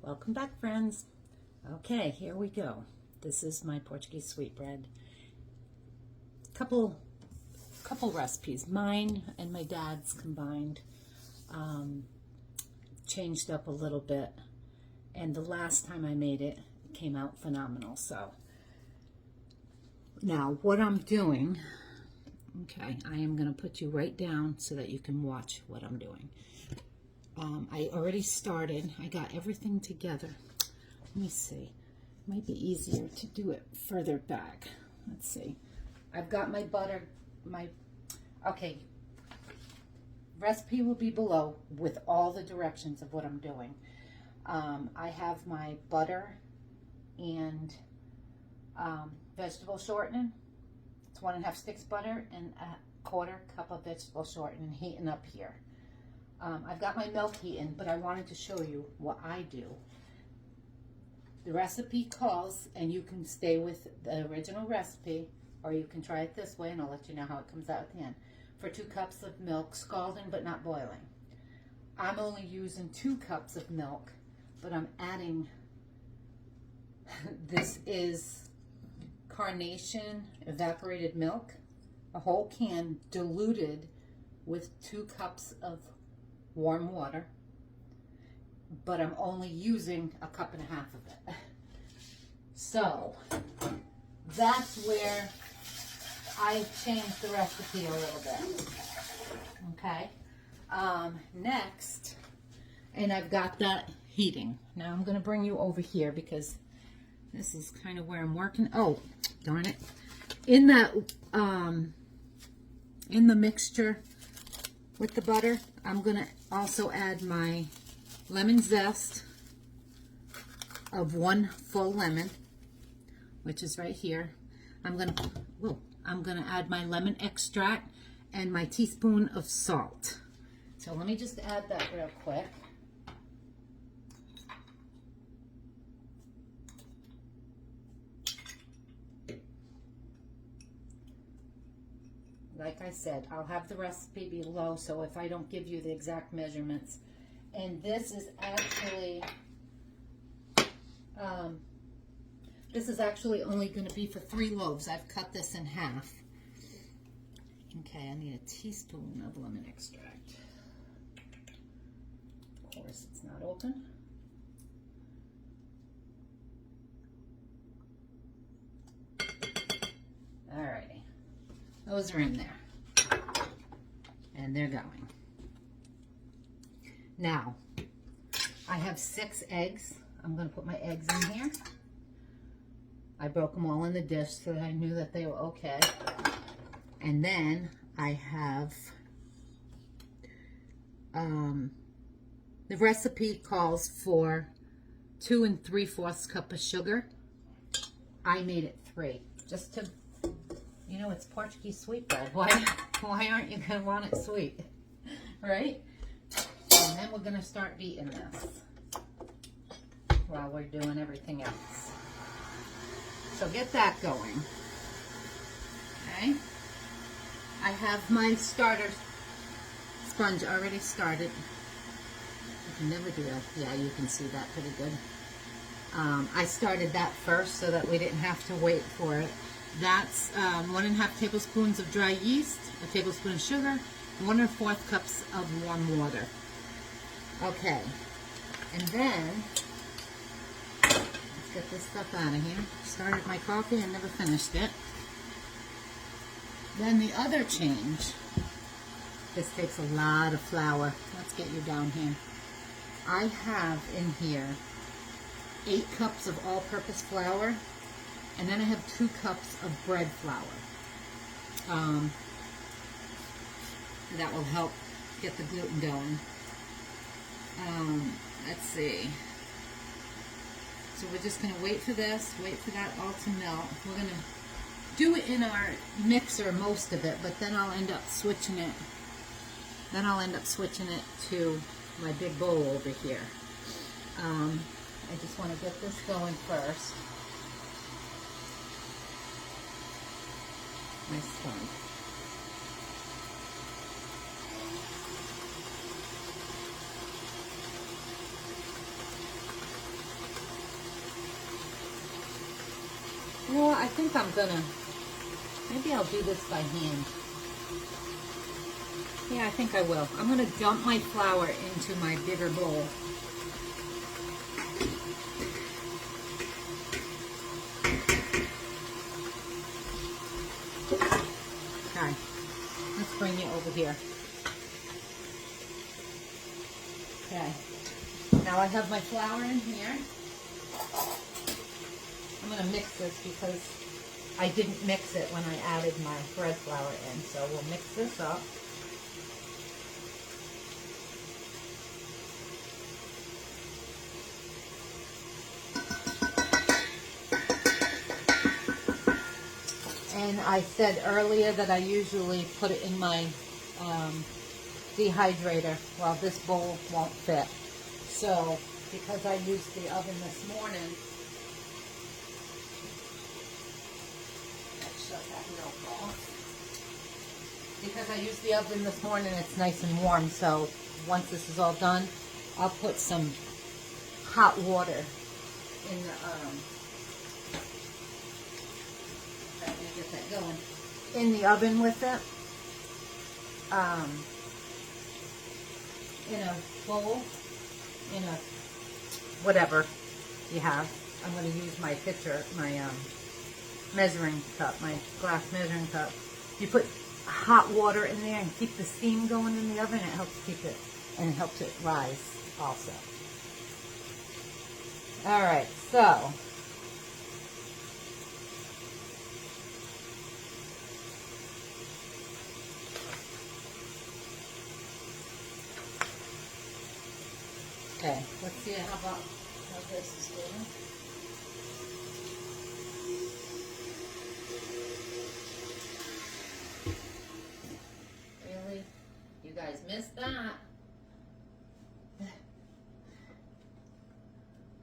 Welcome back, friends. Okay, here we go. This is my Portuguese sweetbread. Couple recipes, mine and my dad's combined, changed up a little bit, and the last time I made it, it came out phenomenal. So now what I'm doing, okay, I am going to put you right down so that you can watch what I'm doing. I already started. I got everything together. Let me see. It might be easier to do it further back. Let's see. I've got my butter. Okay. Recipe will be below with all the directions of what I'm doing. I have my butter and vegetable shortening. It's 1.5 sticks butter and a 1/4 cup of vegetable shortening heating up here. I've got my milk heating, but I wanted to show you what I do. The recipe calls, and you can stay with the original recipe, or you can try it this way, and I'll let you know how it comes out at the end. For 2 cups of milk, scalding but not boiling. I'm only using 2 cups of milk, but I'm adding, this is Carnation evaporated milk, a whole can diluted with 2 cups of warm water, but I'm only using 1.5 cups of it. So that's where I changed the recipe a little bit. Okay. Next, and I've got that heating. Now I'm going to bring you over here because this is kind of where I'm working. Oh, darn it. In that, in the mixture with the butter, I'm going to also add my lemon zest of 1 full lemon, which is right here. I'm going to add my lemon extract and my teaspoon of salt. So let me just add that real quick. Like I said, I'll have the recipe below, so if I don't give you the exact measurements. And this is actually only going to be for 3 loaves. I've cut this in half. Okay, I need a teaspoon of lemon extract. Of course, it's not open. Alrighty. Those are in there. And they're going. Now, I have 6 eggs. I'm going to put my eggs in here. I broke them all in the dish so that I knew that they were okay. And then I have, the recipe calls for 2 3/4 cups of sugar. I made it 3, just to, you know, it's Portuguese sweetbread. Why aren't you going to want it sweet? Right? And then we're going to start beating this while we're doing everything else. So get that going. Okay? I have my starter sponge already started. You can never do that. Yeah, you can see that pretty good. I started that first so that we didn't have to wait for it. That's 1.5 tablespoons of dry yeast, a tablespoon of sugar, and 1 1/4 cups of warm water. Okay, and then let's get this stuff out of here. Started my coffee and never finished it. Then the other change, this takes a lot of flour. Let's get you down here. I have in here 8 cups of all-purpose flour, and then I have 2 cups of bread flour. That will help get the gluten going. Let's see. So we're just going to wait for this, wait for that all to melt. We're going to do it in our mixer, most of it, but then I'll end up switching it. Then I'll end up switching it to my big bowl over here. I just want to get this going first. My sponge. I think I'm gonna, maybe I'll do this by hand. Yeah, I think I will. I'm gonna dump my flour into my bigger bowl. Okay, let's bring you over here. Okay, now I have my flour in here. I'm going to mix this because I didn't mix it when I added my bread flour in. So we'll mix this up. And I said earlier that I usually put it in my dehydrator. Well, this bowl won't fit. So because I used the oven this morning, because I used the oven this morning, it's nice and warm. So once this is all done, I'll put some hot water in the let me get that going in the oven with it, in a bowl, in a whatever you have. I'm going to use my pitcher, my measuring cup, my glass measuring cup. You put hot water in there and keep the steam going in the oven. It helps keep it, and it helps it rise also. All right, so okay, let's see how this is doing. Really? You guys missed that.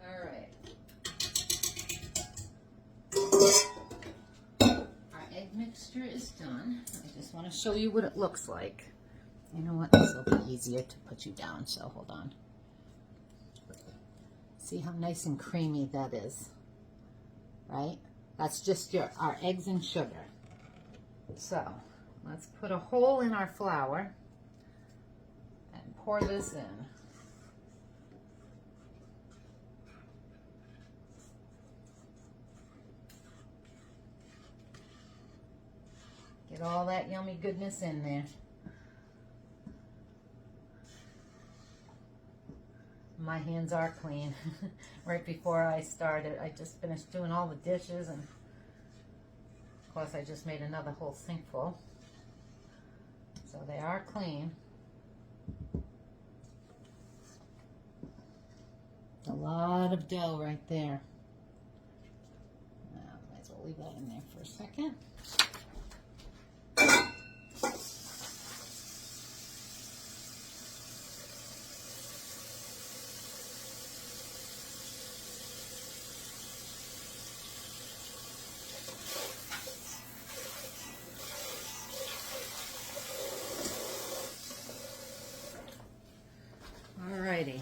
All right. Our egg mixture is done. I just want to show you what it looks like. You know what? This will be easier to put you down, so hold on. See how nice and creamy that is, right? That's just our eggs and sugar. So let's put a hole in our flour and pour this in. Get all that yummy goodness in there. My hands are clean. Right before I started, I just finished doing all the dishes, and of course I just made another whole sink full. So they are clean. A lot of dough right there. Might as well leave that in there for a second. Alrighty.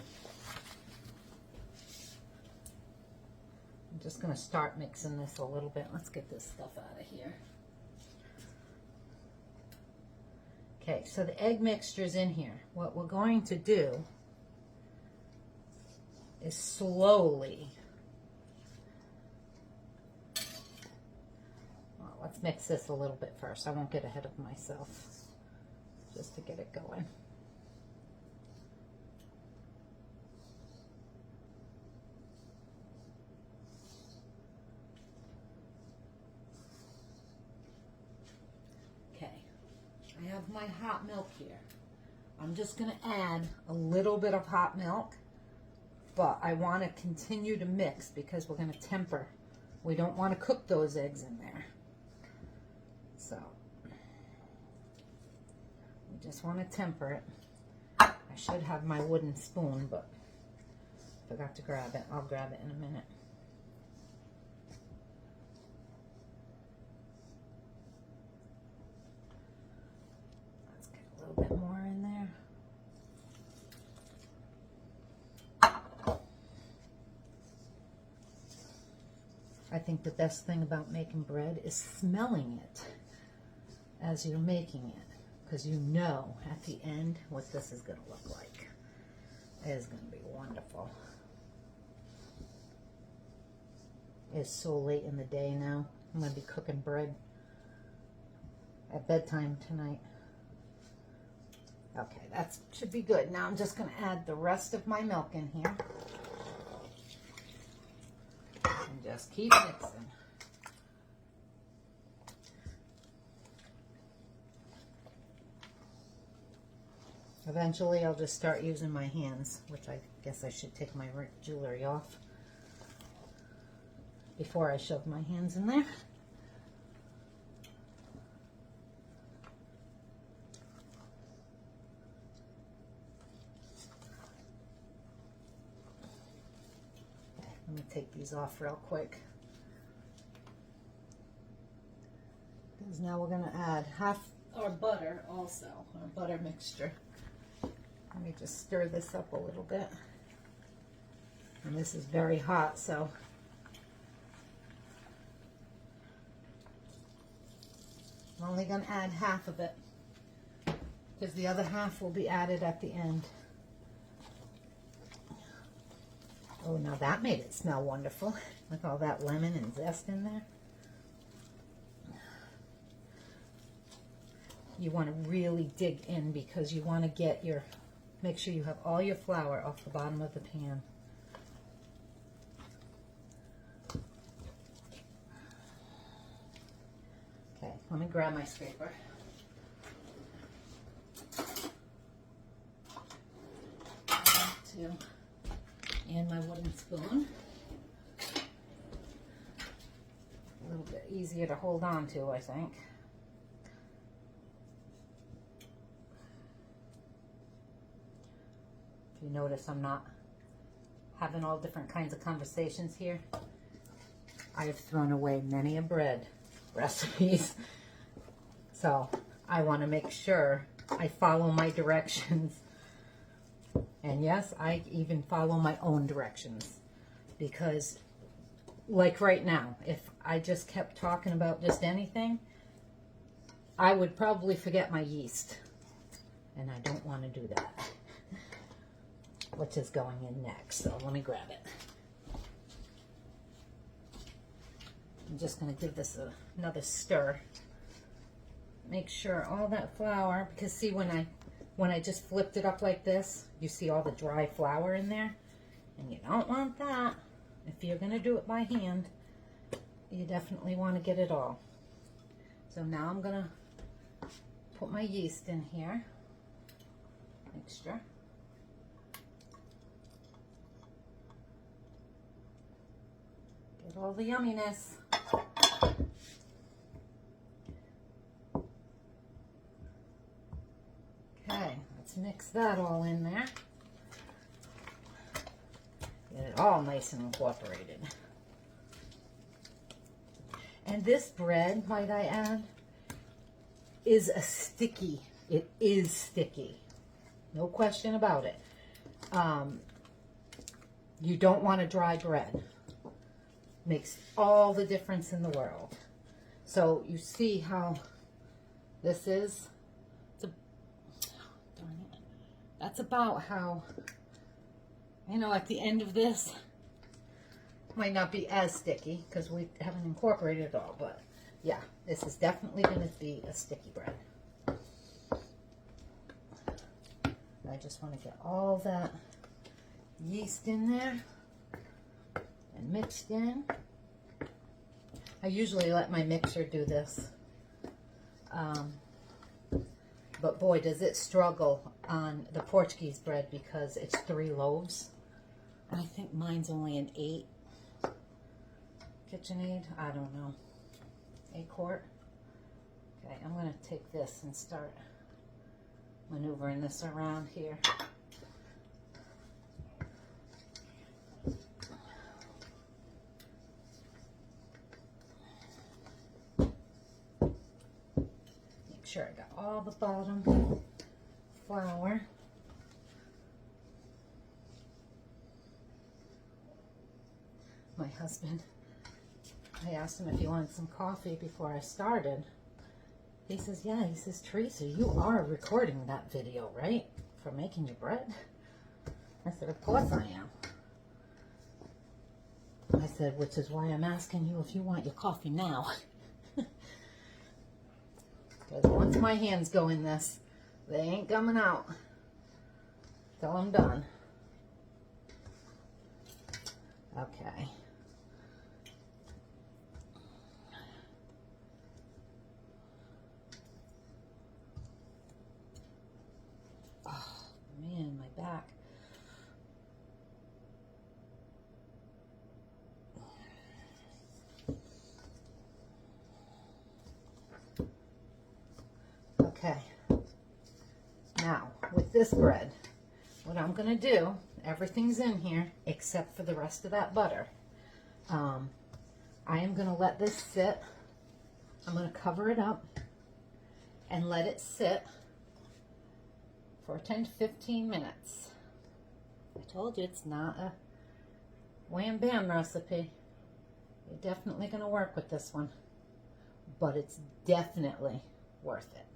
I'm just going to start mixing this a little bit. Let's get this stuff out of here. Okay, so the egg mixture's in here. What we're going to do is slowly, well, let's mix this a little bit first. I won't get ahead of myself, just to get it going. I have my hot milk here. I'm just going to add a little bit of hot milk, but I want to continue to mix because we're going to temper. We don't want to cook those eggs in there. So we just want to temper it. I should have my wooden spoon, but forgot to grab it. I'll grab it in a minute. A little bit more in there. I think the best thing about making bread is smelling it as you're making it, because you know at the end what this is going to look like. It is going to be wonderful. It's so late in the day now. I'm going to be cooking bread at bedtime tonight. Okay, that should be good. Now I'm just going to add the rest of my milk in here. And just keep mixing. Eventually I'll just start using my hands, which I guess I should take my jewelry off before I shove my hands in there. Okay, let me take these off real quick. Because now we're going to add half our butter also, our butter mixture. Let me just stir this up a little bit. And this is very hot, so I'm only going to add half of it, because the other half will be added at the end. Oh, now that made it smell wonderful with all that lemon and zest in there. You want to really dig in, because you want to get your, make sure you have all your flour off the bottom of the pan. Okay, let me grab my scraper. And my wooden spoon. A little bit easier to hold on to, I think. If you notice, I'm not having all different kinds of conversations here. I have thrown away many a bread recipes, so I want to make sure I follow my directions. And yes, I even follow my own directions, because like right now, if I just kept talking about just anything, I would probably forget my yeast, and I don't want to do that, which is going in next. So let me grab it. I'm just going to give this another stir. Make sure all that flour, because see, when I just flipped it up like this, you see all the dry flour in there, and you don't want that. If you're going to do it by hand, you definitely want to get it all. So now I'm going to put my yeast in here, mixture. Get all the yumminess. Okay, let's mix that all in there. Get it all nice and incorporated. And this bread, might I add, is a sticky. It is sticky. No question about it. You don't want a dry bread. Makes all the difference in the world. So you see how this is? That's about how, you know, at the end of this, might not be as sticky because we haven't incorporated it all, but yeah, this is definitely going to be a sticky bread. I just want to get all that yeast in there and mixed in. I usually let my mixer do this. But boy, does it struggle on the Portuguese bread, because it's 3 loaves. And I think mine's only an 8 KitchenAid. I don't know. 8 quart. Okay, I'm going to take this and start maneuvering this around here. Sure, I got all the bottom flour. My husband I asked him if he wanted some coffee before I started. He says, yeah. He says, Teresa, you are recording that video, right? For making your bread? I said, of course I am. I said, which is why I'm asking you if you want your coffee now. Because once my hands go in this, they ain't coming out till I'm done. Okay. Oh, man, my back. Okay. Now, with this bread, what I'm going to do, everything's in here except for the rest of that butter. I am going to let this sit. I'm going to cover it up and let it sit for 10 to 15 minutes. I told you it's not a wham bam recipe. You're definitely going to work with this one, but it's definitely worth it.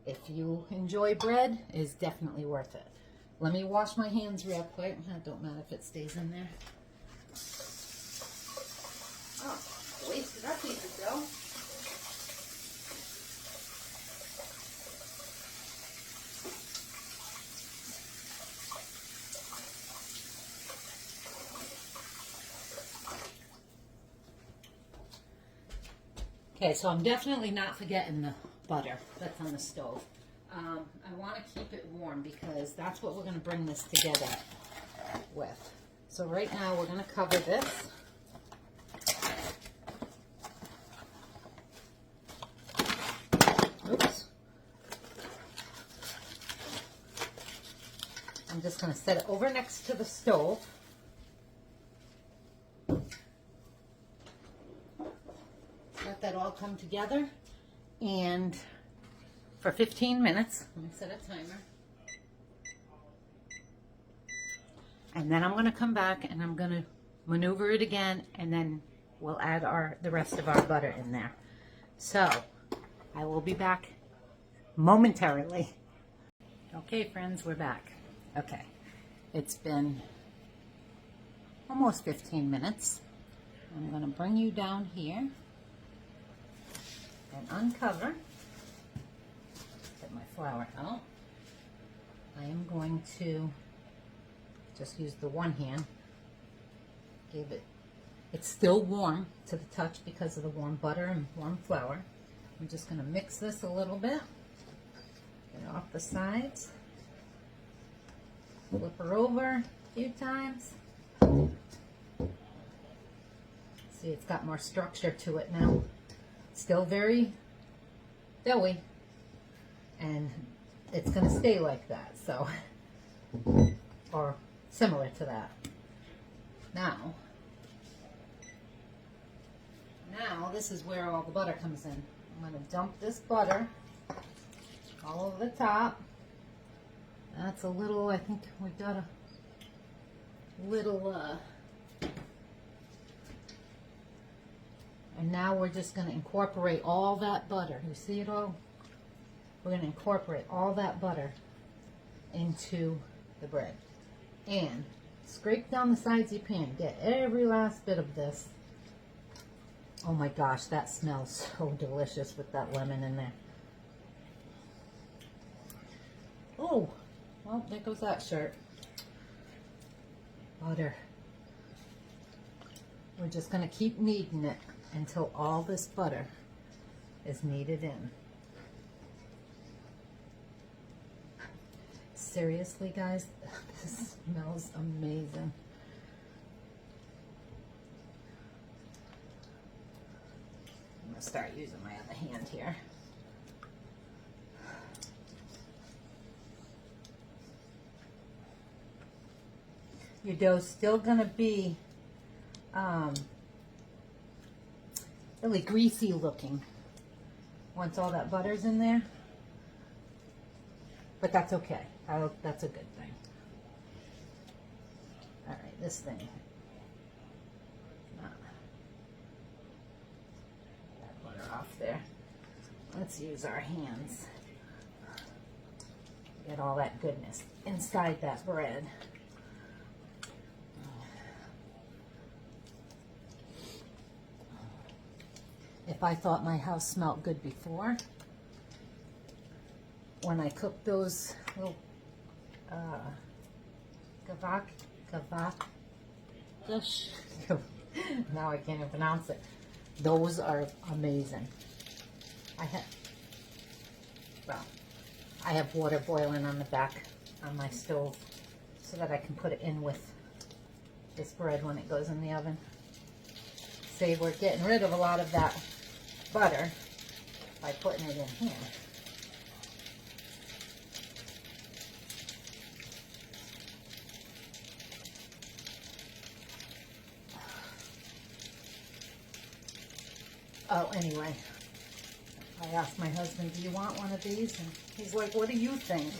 If you enjoy bread, it's definitely worth it. Let me wash my hands real quick. It don't matter if it stays in there. Oh, wasted that piece of dough. Okay, so I'm definitely not forgetting the butter that's on the stove. I want to keep it warm because that's what we're going to bring this together with. So right now we're going to cover this. Oops. I'm just going to set it over next to the stove. Let that all come together, and for 15 minutes, let me set a timer, and then I'm going to come back and I'm going to maneuver it again, and then we'll add the rest of our butter in there. So I will be back momentarily. Okay, friends, we're back. Okay, it's been almost 15 minutes. I'm going to bring you down here and uncover. Get my flour out. I am going to just use the one hand. It's still warm to the touch because of the warm butter and warm flour. I'm just going to mix this a little bit. Get off the sides. Flip her over a few times. See, it's got more structure to it now. Still very doughy, and it's going to stay like that, so, or similar to that. Now this is where all the butter comes in. I'm going to dump this butter all over the top. That's a little, I think we've got a little, and now we're just going to incorporate all that butter. You see it all? We're going to incorporate all that butter into the bread. And scrape down the sides of your pan. Get every last bit of this. Oh my gosh, that smells so delicious with that lemon in there. Oh, well, there goes that shirt. Butter. We're just going to keep kneading it until all this butter is kneaded in. Seriously, guys, this smells amazing. I'm going to start using my other hand here. Your dough's still going to be really greasy looking once all that butter's in there, but that's okay. That's a good thing. All right, this thing. there. Let's use our hands. Get all that goodness inside that bread. If I thought my house smelled good before, when I cooked those little now I can't even pronounce it. Those are amazing. I have water boiling on the back on my stove so that I can put it in with this bread when it goes in the oven. See, we're getting rid of a lot of that butter by putting it in here. Oh, anyway, I asked my husband, do you want one of these? And he's like, what do you think?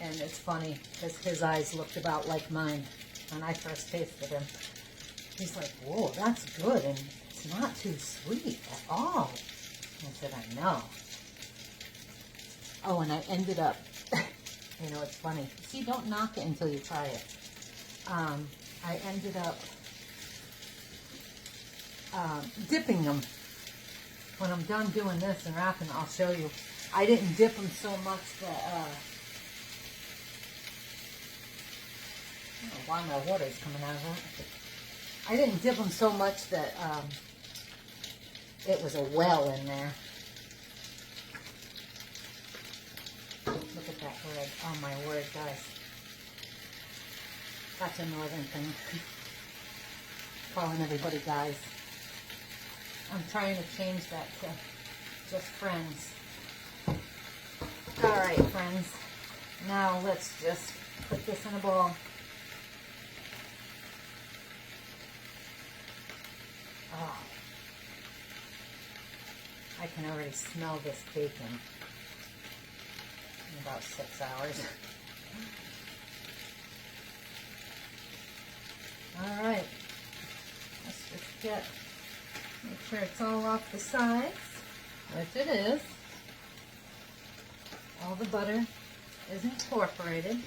And it's funny, because his eyes looked about like mine when I first tasted him. He's like, whoa, that's good, and it's not too sweet at all. I said, I know. Oh, and I ended up, you know, it's funny. See, don't knock it until you try it. I ended up dipping them. When I'm done doing this and wrapping, I'll show you. I didn't dip them so much that, I don't know why my water is coming out of it. I didn't dip them so much that it was a well in there. Look at that bread. Oh my word, guys. That's a northern thing. Calling everybody guys. I'm trying to change that to just friends. Alright, friends. Now let's just put this in a bowl. Oh. I can already smell this bacon in about 6 hours. Alright. Let's just make sure it's all off the sides, which it is. All the butter is incorporated.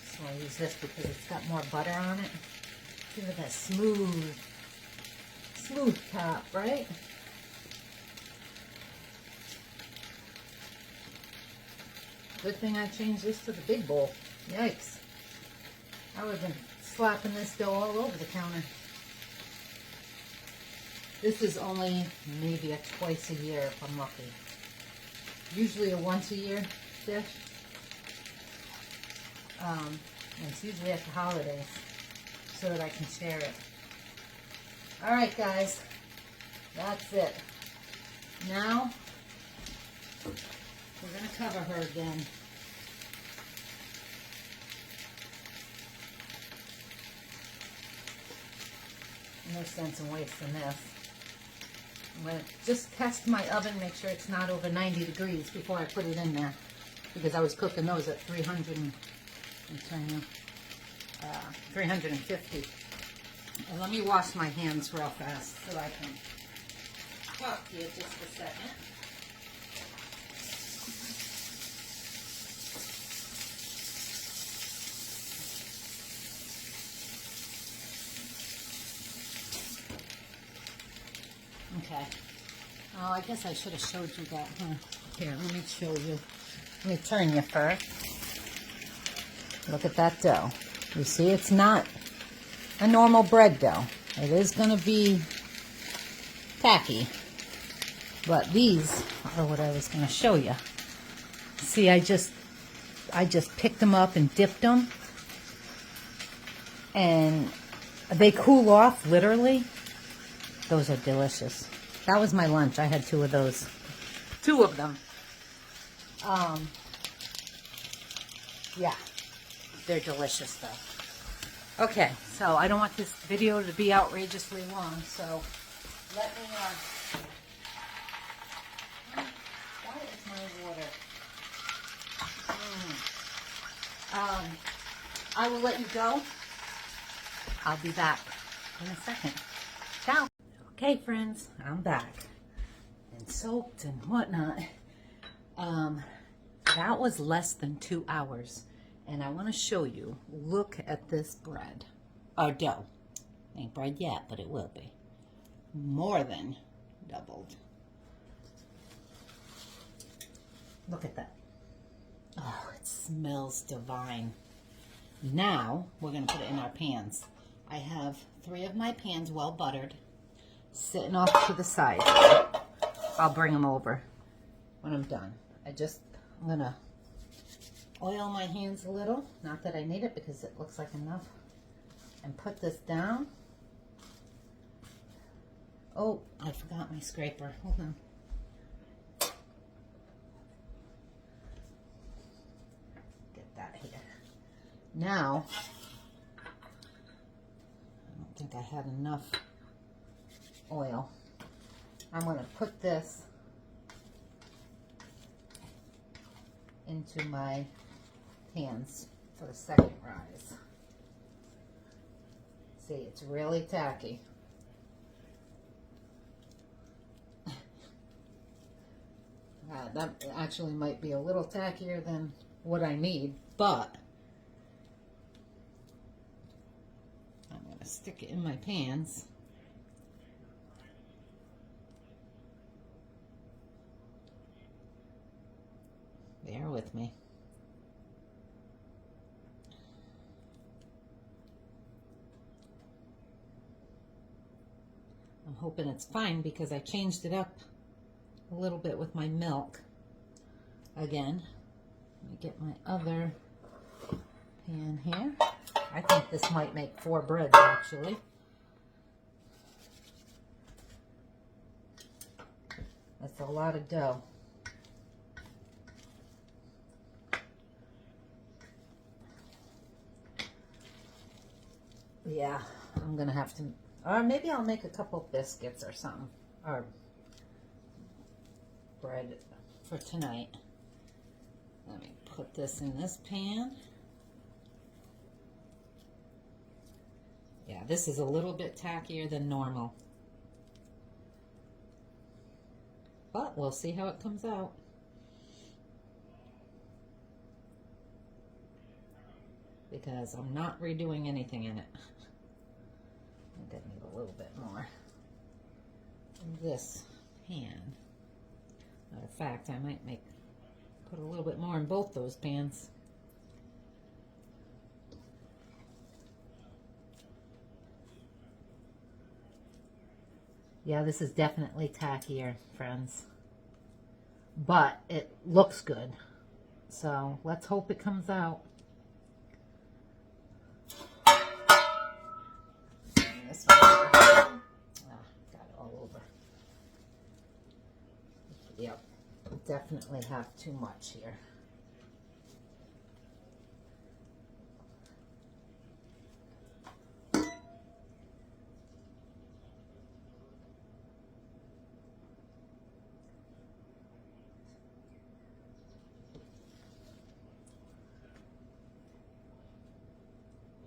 So I'll use this because it's got more butter on it. Give it that smooth top, right? Good thing I changed this to the big bowl. Yikes. I would have been slapping this dough all over the counter. This is only maybe a twice a year if I'm lucky. Usually a once a year dish. And it's usually at the holidays so that I can share it. Alright guys, that's it. Now, we're going to cover her again. No sense in wasting this. I'm going to just test my oven, make sure it's not over 90 degrees before I put it in there. Because I was cooking those at 350. And let me wash my hands real fast so I can talk to you just a second. Okay. Oh, I guess I should have showed you that, huh? Here, let me show you. Let me turn you first. Look at that dough. You see, it's not a normal bread dough. It is going to be tacky. But these are what I was going to show you. See, I just picked them up and dipped them. And they cool off, literally. Those are delicious. That was my lunch. I had 2 of those. 2 of them. Yeah. They're delicious, though. Okay, so I don't want this video to be outrageously long, so let me, why is my water? I will let you go. I'll be back in a second. Ciao. Okay, friends, I'm back and soaked and whatnot. That was less than 2 hours, and I want to show you. Look at this bread, or dough. Ain't bread yet, but it will be. More than doubled. Look at that. Oh, it smells divine. Now, we're going to put it in our pans. I have 3 of my pans well buttered, sitting off to the side. I'll bring them over when I'm done. I'm going to oil my hands a little. Not that I need it because it looks like enough. And put this down. Oh, I forgot my scraper. Hold on. Get that here. Now, I don't think I had enough oil. I'm going to put this into my pans for the second rise. See, it's really tacky. That actually might be a little tackier than what I need, but I'm going to stick it in my pans. Bear with me. I'm hoping it's fine because I changed it up a little bit with my milk. Again, let me get my other pan here. I think this might make 4 breads actually. That's a lot of dough. Yeah, I'm gonna have to, or maybe I'll make a couple biscuits or something, or bread for tonight. Let me put this in this pan. Yeah, this is a little bit tackier than normal, but we'll see how it comes out. Because I'm not redoing anything in it. I think I need a little bit more in this pan. Matter of fact, I might put a little bit more in both those pans. Yeah, this is definitely tackier, friends. But it looks good. So let's hope it comes out. This one. Got it all over. Yep, definitely have too much here.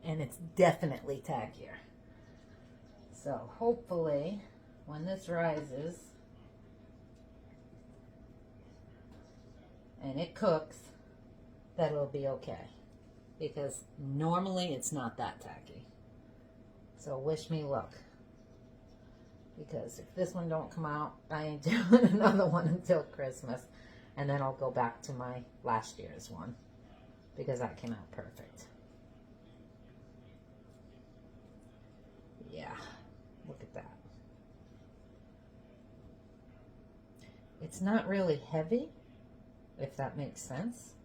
And it's definitely tackier. So hopefully when this rises and it cooks, that it'll be okay. Because normally it's not that tacky. So wish me luck. Because if this one don't come out, I ain't doing another one until Christmas. And then I'll go back to my last year's one. Because that came out perfect. Yeah, look at that. It's not really heavy, if that makes sense.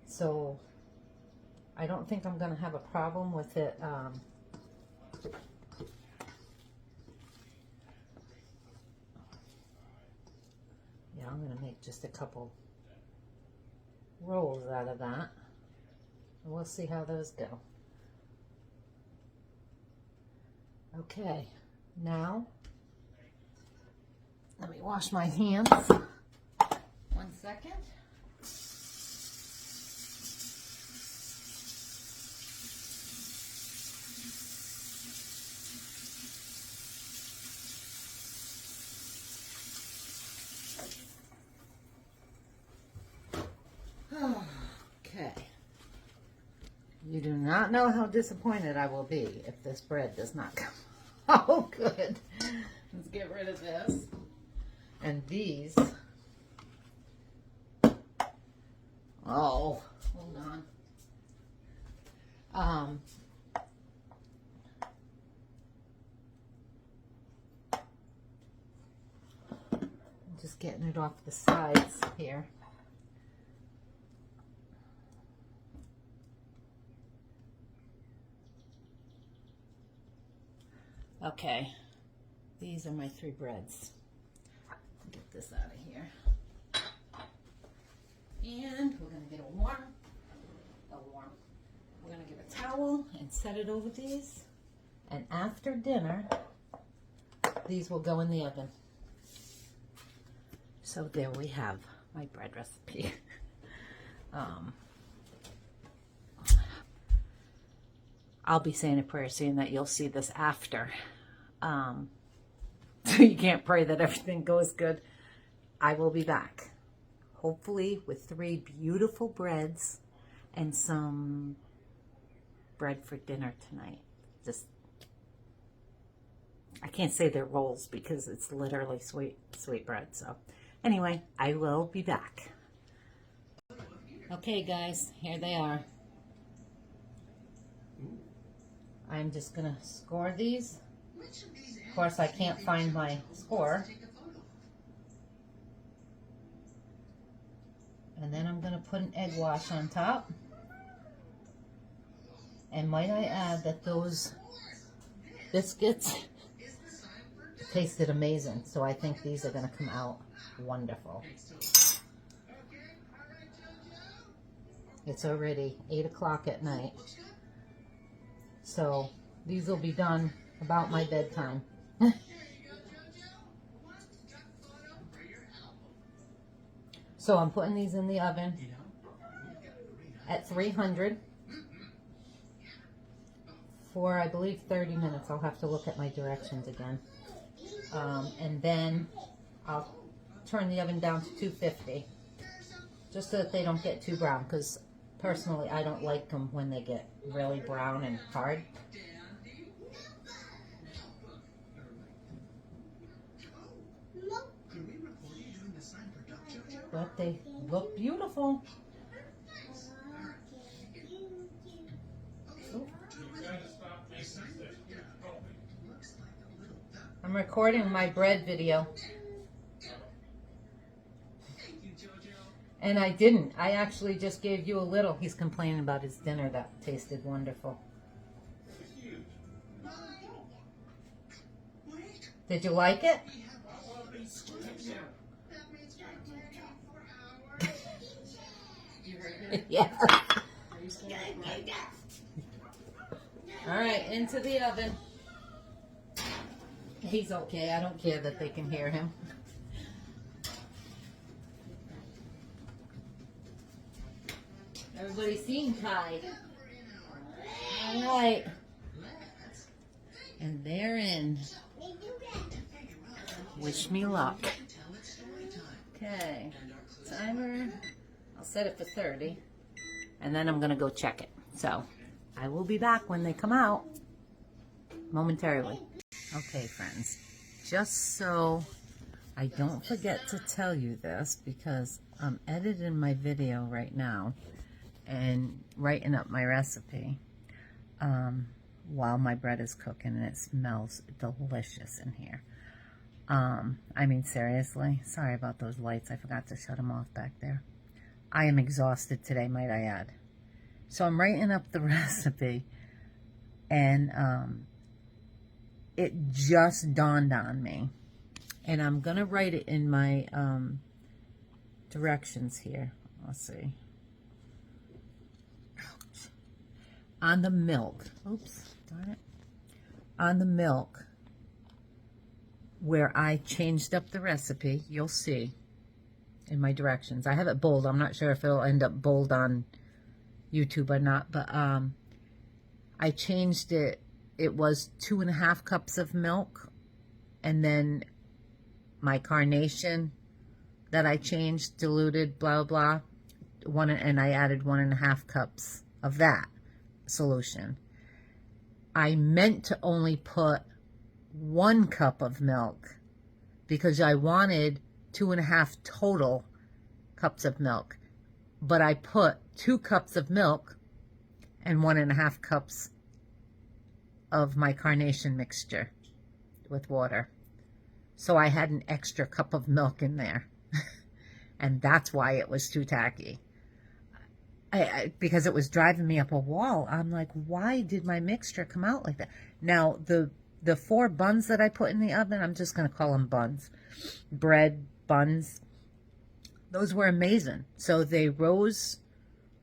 So I don't think I'm going to have a problem with it. Yeah, I'm going to make just a couple rolls out of that. And we'll see how those go. Okay, now let me wash my hands. 1 second. You do not know how disappointed I will be if this bread does not come out good. Let's get rid of this. And these. Oh, hold on. Just getting it off the sides here. Okay, these are my 3 breads. Get this out of here. And we're gonna get a warm. We're gonna get a towel and set it over these. And after dinner, these will go in the oven. So there we have my bread recipe. I'll be saying a prayer saying that you'll see this after. So you can't pray that everything goes good. I will be back. Hopefully with 3 beautiful breads and some bread for dinner tonight. Just, I can't say they're rolls because it's literally sweet bread. So anyway, I will be back. Okay guys, here they are. I'm just gonna score these. Of course, I can't find my score. And then I'm gonna put an egg wash on top. And might I add that those biscuits tasted amazing. So I think these are gonna come out wonderful. It's already 8 o'clock at night. So these will be done about my bedtime. So I'm putting these in the oven at 300 for, I believe, 30 minutes. I'll have to look at my directions again. And then I'll turn the oven down to 250 just so that they don't get too brown, because personally I don't like them when they get really brown and hard. But they look beautiful. I'm recording my bread video. And I didn't. I actually just gave you a little. He's complaining about his dinner that tasted wonderful. Did you like it? Yeah. All right, into the oven. He's okay. I don't care that they can hear him. Everybody seemed tied. All right. And they're in. Wish me luck. Okay. Timer. I'll set it for 30. And then I'm going to go check it. So I will be back when they come out momentarily. Okay, friends. Just so I don't forget to tell you this, because I'm editing my video right now and writing up my recipe while my bread is cooking, and it smells delicious in here. I mean, seriously, sorry about those lights. I forgot to shut them off back there. I am exhausted today, might I add. So I'm writing up the recipe, and it just dawned on me, and I'm gonna write it in my directions here. Let's see. On the milk, oops, darn it. On the milk, where I changed up the recipe, you'll see in my directions. I have it bold. I'm not sure if it'll end up bold on YouTube or not, but I changed it. It was 2.5 cups of milk, and then my Carnation that I changed, diluted, blah, blah, and I added 1.5 cups of that. solution. I meant to only put 1 cup of milk because I wanted 2.5 total cups of milk, but I put 2 cups of milk and 1.5 cups of my Carnation mixture with water. So I had an extra cup of milk in there. And that's why it was too tacky. Because it was driving me up a wall. I'm like, why did my mixture come out like that? Now, the 4 buns that I put in the oven, I'm just going to call them buns. Bread buns. Those were amazing. So they rose.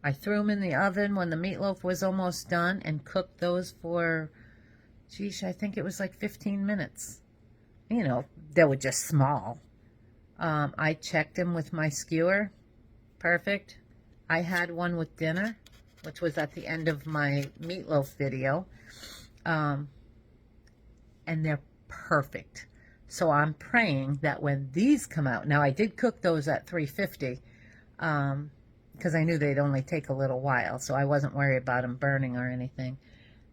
I threw them in the oven when the meatloaf was almost done and cooked those for, geez, I think it was like 15 minutes. You know, they were just small. I checked them with my skewer. Perfect. I had one with dinner, which was at the end of my meatloaf video. And they're perfect. So I'm praying that when these come out, now I did cook those at 350, because I knew they'd only take a little while, so I wasn't worried about them burning or anything.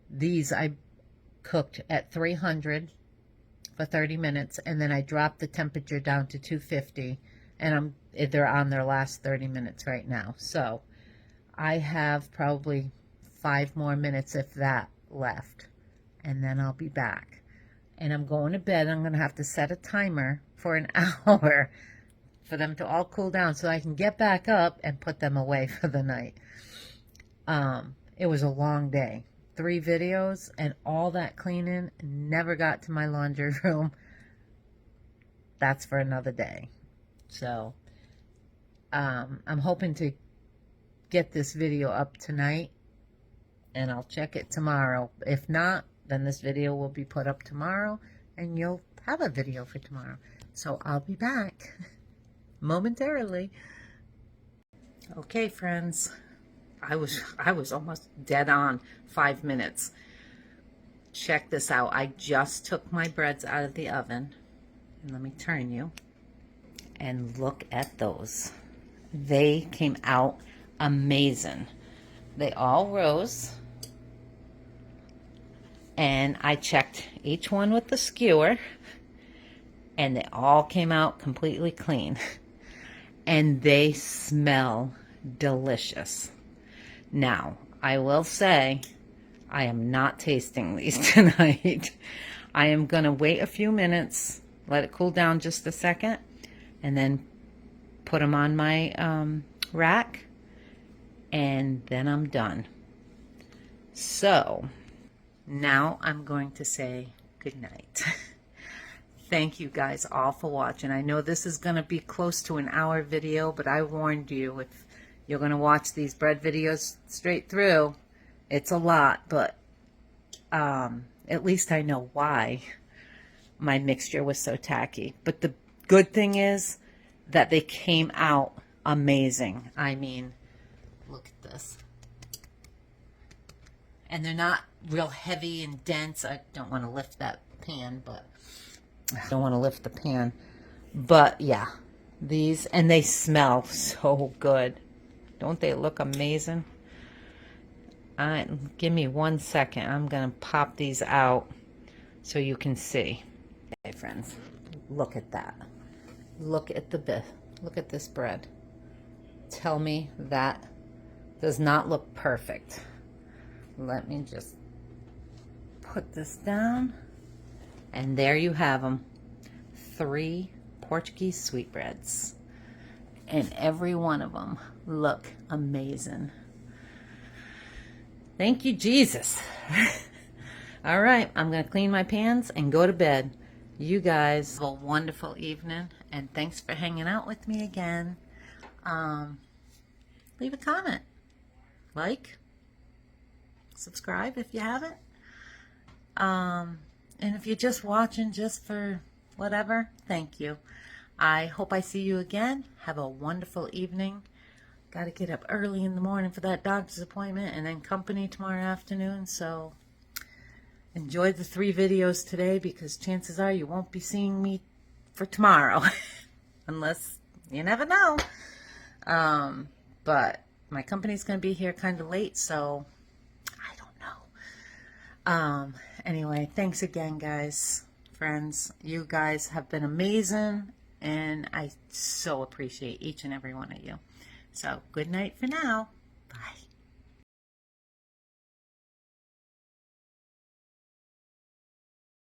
These I cooked at 300 for 30 minutes, and then I dropped the temperature down to 250, and they're on their last 30 minutes right now. So I have probably 5 more minutes, if that, left, and then I'll be back. And I'm going to bed. I'm going to have to set a timer for an hour for them to all cool down so I can get back up and put them away for the night. It was a long day. 3 videos and all that cleaning, never got to my laundry room. That's for another day. So I'm hoping to get this video up tonight, and I'll check it tomorrow. If not, then this video will be put up tomorrow and you'll have a video for tomorrow. So I'll be back momentarily. Okay, friends. I was almost dead on 5 minutes. Check this out. I just took my breads out of the oven. And let me turn you. And look at those. They came out amazing. They all rose. And I checked each one with the skewer. And they all came out completely clean. And they smell delicious. Now, I will say, I am not tasting these tonight. I am going to wait a few minutes, let it cool down just a second, and then put them on my rack, and then I'm done. So, now I'm going to say good night. Thank you guys all for watching. I know this is going to be close to an hour video, but I warned you, if you're going to watch these bread videos straight through, it's a lot, but at least I know why my mixture was so tacky. But the good thing is that they came out amazing. I mean, look at this. And they're not real heavy and dense. I don't want to lift that pan, but I don't want to lift the pan. But yeah, these, and they smell so good. Don't they look amazing? Give me 1 second. I'm going to pop these out so you can see. Okay, friends, look at that. Look at look at this bread. Tell me that does not look perfect. Let me just put this down. And there you have them. 3 Portuguese sweetbreads. And every one of them look amazing. Thank you, Jesus. All right, I'm going to clean my pans and go to bed. You guys have a wonderful evening, and thanks for hanging out with me again. Leave a comment, like, subscribe if you haven't. And if you're just watching just for whatever, thank you. I hope I see you again. Have a wonderful evening. Got to get up early in the morning for that doctor's appointment and then company tomorrow afternoon. So enjoy the 3 videos today, because chances are you won't be seeing me for tomorrow. Unless, you never know. But my company's going to be here kind of late, so I don't Anyway, thanks again, guys, friends. You guys have been amazing, and I so appreciate each and every one of you. So, good night for now. Bye.